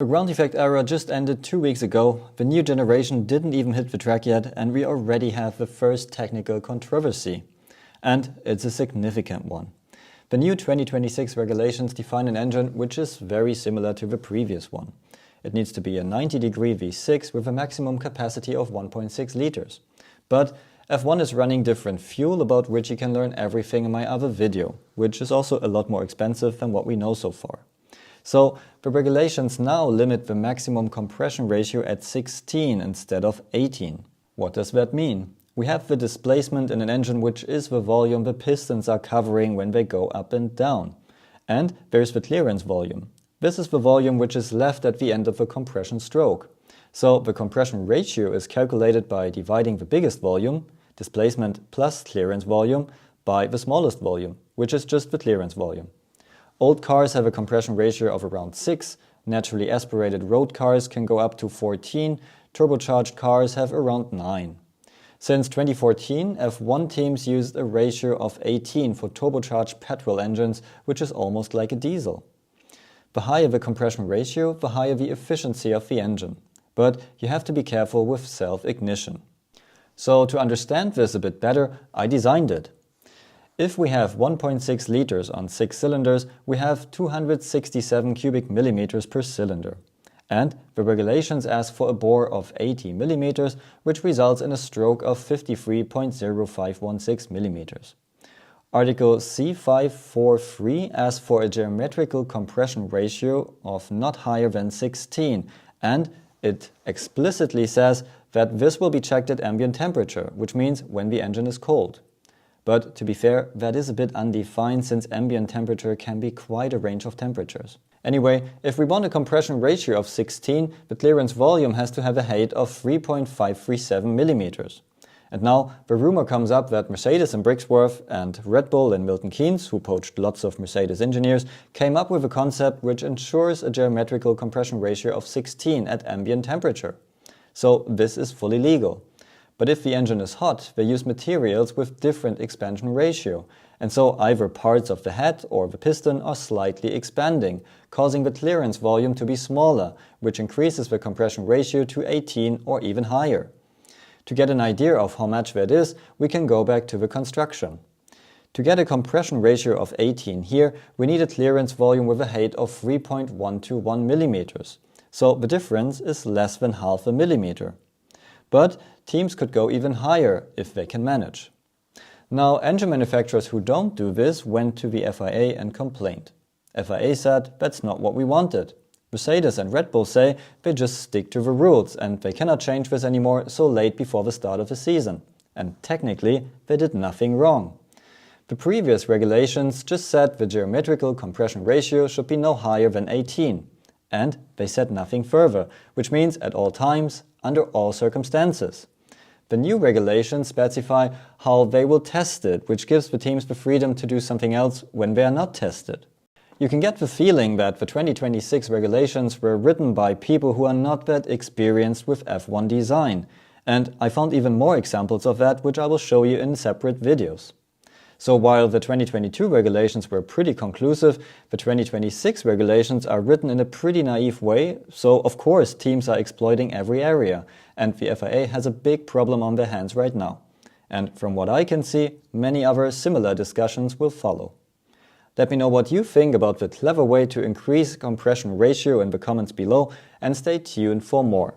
The ground effect era just ended 2 weeks ago, the new generation didn't even hit the track yet, and we already have the first technical controversy. And it's a significant one. The new 2026 regulations define an engine which is very similar to the previous one. It needs to be a 90-degree V6 with a maximum capacity of 1.6 liters. But F1 is running different fuel, about which you can learn everything in my other video, which is also a lot more expensive than what we know so far. So the regulations now limit the maximum compression ratio at 16 instead of 18. What does that mean? We have the displacement in an engine, which is the volume the pistons are covering when they go up and down. And there's the clearance volume. This is the volume which is left at the end of the compression stroke. So the compression ratio is calculated by dividing the biggest volume, displacement plus clearance volume, by the smallest volume, which is just the clearance volume. Old cars have a compression ratio of around 6, naturally aspirated road cars can go up to 14, turbocharged cars have around 9. Since 2014, F1 teams used a ratio of 18 for turbocharged petrol engines, which is almost like a diesel. The higher the compression ratio, the higher the efficiency of the engine. But you have to be careful with self-ignition. So to understand this a bit better, I designed it. If we have 1.6 liters on 6 cylinders, we have 267 cubic millimeters per cylinder. And the regulations ask for a bore of 80 millimeters, which results in a stroke of 53.0516 millimeters. Article C543 asks for a geometrical compression ratio of not higher than 16, and it explicitly says that this will be checked at ambient temperature, which means when the engine is cold. But to be fair, that is a bit undefined, since ambient temperature can be quite a range of temperatures. Anyway, if we want a compression ratio of 16, the clearance volume has to have a height of 3.537 millimeters. And now the rumor comes up that Mercedes in Brixworth and Red Bull in Milton Keynes, who poached lots of Mercedes engineers, came up with a concept which ensures a geometrical compression ratio of 16 at ambient temperature. So this is fully legal. But if the engine is hot, they use materials with different expansion ratio, and so either parts of the head or the piston are slightly expanding, causing the clearance volume to be smaller, which increases the compression ratio to 18 or even higher. To get an idea of how much that is, we can go back to the construction. To get a compression ratio of 18 here, we need a clearance volume with a height of 3.121 millimeters. So the difference is less than half a millimeter. But teams could go even higher if they can manage. Now, engine manufacturers who don't do this went to the FIA and complained. FIA said that's not what we wanted. Mercedes and Red Bull say they just stick to the rules and they cannot change this anymore so late before the start of the season. And technically, they did nothing wrong. The previous regulations just said the geometrical compression ratio should be no higher than 18. And they said nothing further, which means at all times, under all circumstances. The new regulations specify how they will test it, which gives the teams the freedom to do something else when they are not tested. You can get the feeling that the 2026 regulations were written by people who are not that experienced with F1 design, and I found even more examples of that, which I will show you in separate videos. So while the 2022 regulations were pretty conclusive, the 2026 regulations are written in a pretty naive way, so of course teams are exploiting every area, and the FIA has a big problem on their hands right now. And from what I can see, many other similar discussions will follow. Let me know what you think about the clever way to increase compression ratio in the comments below, and stay tuned for more.